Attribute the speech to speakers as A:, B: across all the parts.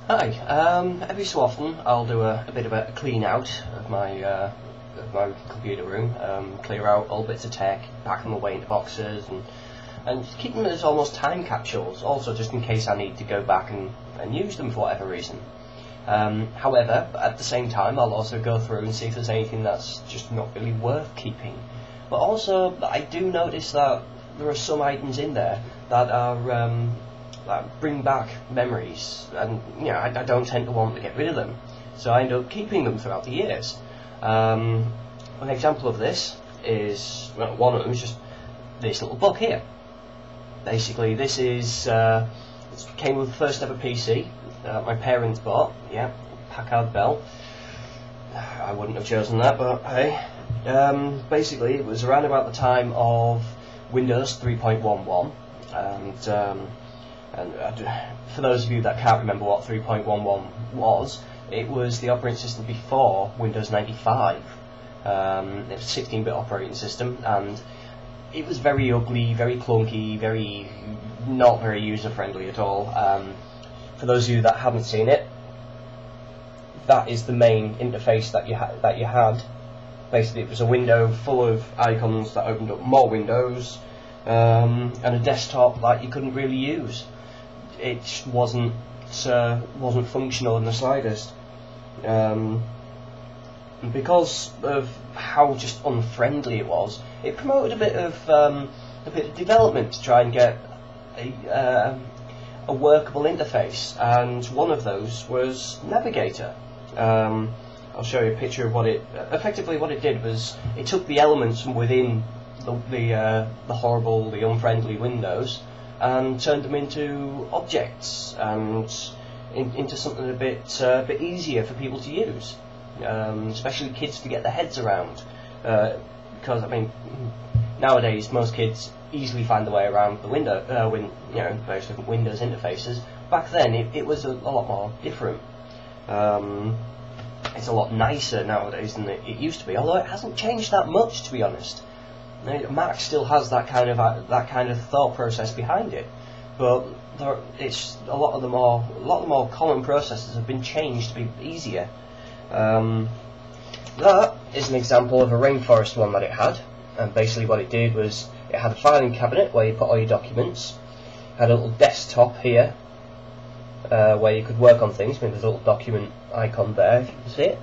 A: Hi. Every so often I'll do a bit of a clean out of my computer room, clear out all bits of tech, pack them away into boxes, and keep them as almost time capsules. Also, just in case I need to go back and use them for whatever reason. However, at the same time, I'll also go through and see if there's anything that's just not really worth keeping. But also, I do notice that there are some items in there that are that bring back memories, and I don't tend to want to get rid of them, so I end up keeping them throughout the years. An example of this is, well, one of them is just this little book here. Basically, this is it came with the first ever PC my parents bought. Yeah, Packard Bell. I wouldn't have chosen that, but hey. Basically, it was around about the time of Windows 3.11, and for those of you that can't remember what 3.11 was, it was the operating system before Windows 95. It was a 16-bit operating system, and it was very ugly, very clunky, not very user-friendly at all. For those of you that haven't seen it, that is the main interface that you had. Basically, it was a window full of icons that opened up more windows, and a desktop that you couldn't really use. It wasn't functional in the slightest. And because of how just unfriendly it was, it promoted a bit of development to try and get a workable interface, and one of those was Navigator. I'll show you a picture of what it did was it took the elements from within the horrible, the unfriendly Windows and turned them into objects and into something a bit easier for people to use, especially kids to get their heads around. Because I mean, nowadays most kids easily find their way around the various different Windows interfaces. Back then, it was a lot more different. It's a lot nicer nowadays than it used to be, although it hasn't changed that much, to be honest. Mac still has that kind of thought process behind it, but it's a lot of the more common processes have been changed to be easier. That is an example of a Rainforest one that it had, and basically what it did was it had a filing cabinet where you put all your documents, had a little desktop here where you could work on things. I mean, there's a little document icon there, if you can see it.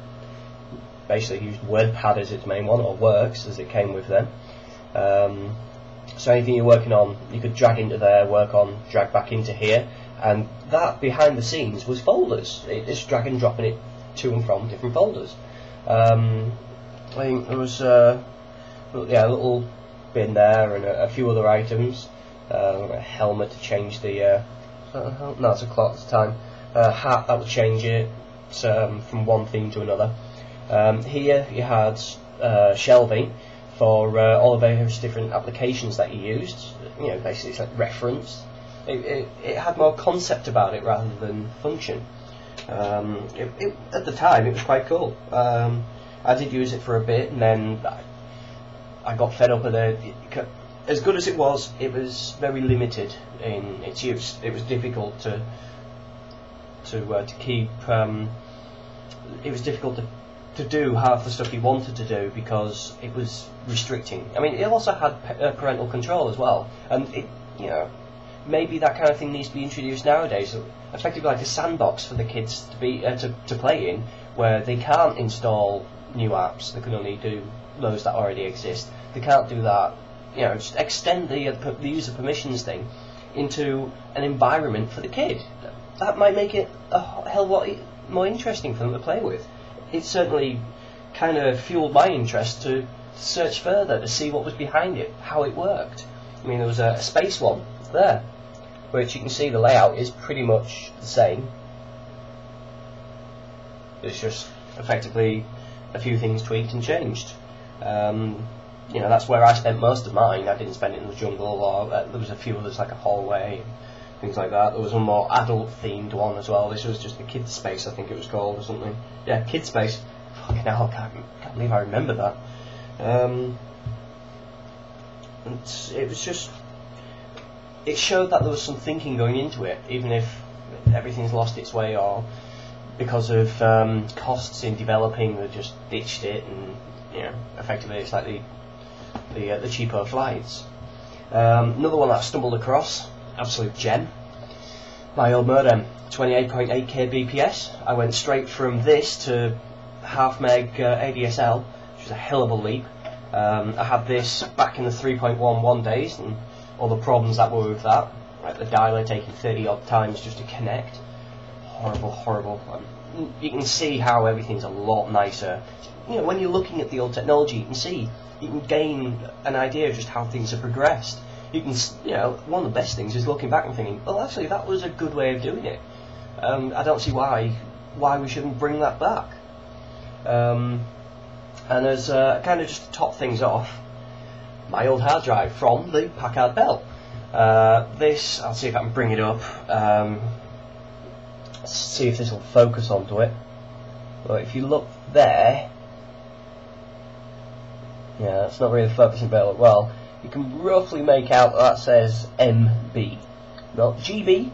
A: Basically used WordPad as its main one, or Works as it came with them. So anything you're working on, you could drag into there, work on, drag back into here, and that behind the scenes was folders. It's drag and dropping it to and from different folders. I think there was a little bin there and a few other items. A helmet to change the no, it's a clock at the time. Hat that would change it from one theme to another. Here you had shelving for all the various different applications that you used. Basically it's like reference. It had more concept about it rather than function. At the time it was quite cool. I did use it for a bit, and then I got fed up with it. As good as it was very limited in its use. It was difficult to keep. It was difficult to do half the stuff you wanted to do because it was restricting. I mean, it also had parental control as well, and maybe that kind of thing needs to be introduced nowadays. Effectively, like a sandbox for the kids to be to play in, where they can't install new apps. They can only do those that already exist. They can't do that. Just extend the user permissions thing into an environment for the kid. That might make it a hell of a lot more interesting for them to play with. It certainly kind of fueled my interest to search further to see what was behind it, how it worked. I mean, there was a space one there, which you can see the layout is pretty much the same. It's just effectively a few things tweaked and changed. That's where I spent most of mine. I didn't spend it in the jungle, or there was a few others like a hallway, things like that. There was a more adult themed one as well. This was just the kids space, I think it was called, or something. Yeah, kids space. Fucking hell, I can't believe I remember that. And it was just, it showed that there was some thinking going into it, even if everything's lost its way, or because of costs in developing, they've just ditched it, and effectively it's like the cheaper flights. Another one that I stumbled across, absolute gem, my old modem, 28.8 kbps. I went straight from this to half meg ADSL, which was a hell of a leap. I had this back in the 3.11 days, and all the problems that were with that, like the dialer taking 30 odd times just to connect. Horrible. You can see how everything's a lot nicer. When you're looking at the old technology, you can gain an idea of just how things have progressed. You can, one of the best things is looking back and thinking, well, actually, that was a good way of doing it. I don't see why we shouldn't bring that back. And as kind of just to top things off, my old hard drive from the Packard Bell. This, I'll see if I can bring it up. See if this will focus onto it. But if you look there, it's not really focusing very well. You can roughly make out that says MB, not GB,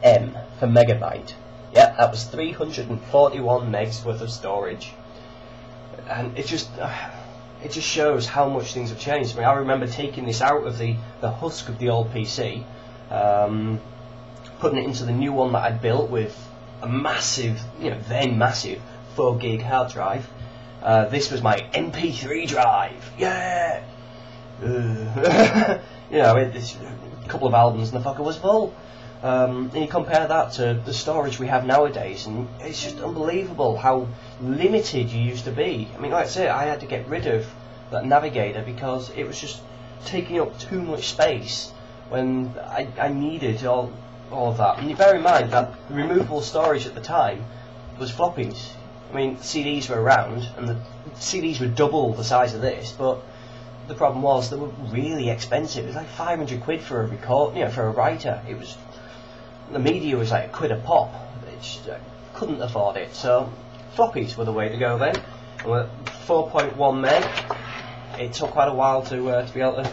A: M for megabyte. Yeah, that was 341 megs worth of storage, and it just shows how much things have changed. I mean, I remember taking this out of the husk of the old PC, putting it into the new one that I'd built with a massive, then massive 4 gig hard drive. This was my MP3 drive. Yeah. It's a couple of albums and the fucker was full. And you compare that to the storage we have nowadays, and it's just unbelievable how limited you used to be. I mean, like I say, I had to get rid of that Navigator because it was just taking up too much space when I needed all of that. And you bear in mind that the removable storage at the time was floppies. I mean, CDs were around, and the CDs were double the size of this, but the problem was they were really expensive. It was like 500 quid for a record, for a writer. It was, the media was like £1 a pop. I couldn't afford it, so floppies were the way to go then. And with 4.1 meg, it took quite a while to be able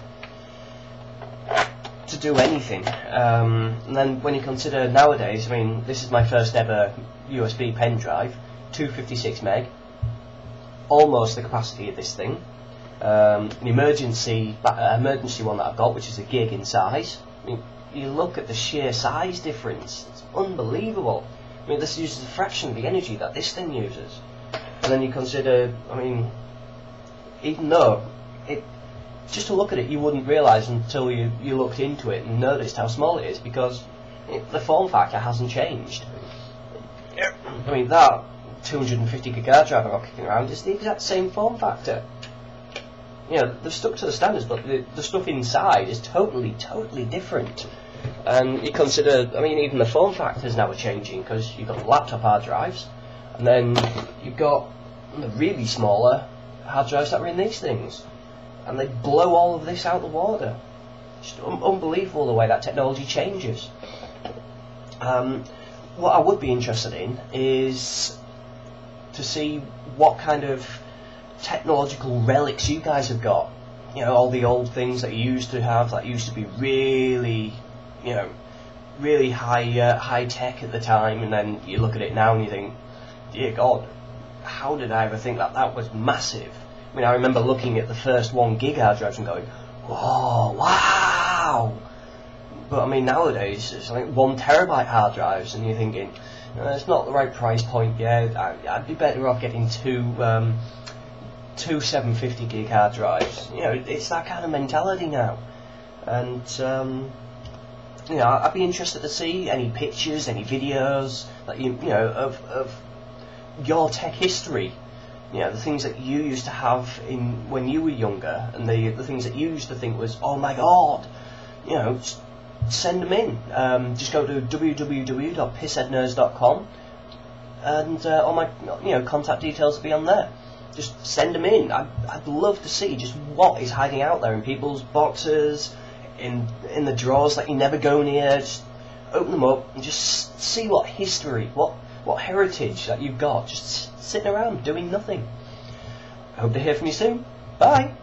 A: to do anything. And then when you consider nowadays, I mean, this is my first ever USB pen drive, 256 meg, almost the capacity of this thing. An emergency one that I've got, which is a gig in size. I mean, you look at the sheer size difference, it's unbelievable. I mean, this uses a fraction of the energy that this thing uses. And then you consider, I mean, even though just to look at it, you wouldn't realise until you looked into it and noticed how small it is, because the form factor hasn't changed. I mean, that 250 gig hard drive I've got kicking around is the exact same form factor. They've stuck to the standards, but the stuff inside is totally different. And you consider, I mean, even the form factors now are changing, because you've got the laptop hard drives, and then you've got the really smaller hard drives that are in these things, and they blow all of this out the water. It's unbelievable the way that technology changes. What I would be interested in is to see what kind of technological relics you guys have got. All the old things that you used to have that used to be really, really high tech at the time, and then you look at it now and you think, dear God, how did I ever think that was massive? I mean, I remember looking at the first 1 gig hard drives and going, whoa, wow! But I mean, nowadays it's like 1 terabyte hard drives, and you're thinking, it's not the right price point. Yeah, I'd be better off getting two 750 gig hard drives. It's that kind of mentality now. And I'd be interested to see any pictures, any videos that of your tech history. The things that you used to have when you were younger, and the things that you used to think was, oh my God, send them in. Just go to www.pisheadnerds.com, and all my contact details will be on there. Just send them in. I'd love to see just what is hiding out there in people's boxes, in the drawers that you never go near. Just open them up and just see what history, what heritage that you've got, just sitting around doing nothing. I hope to hear from you soon. Bye.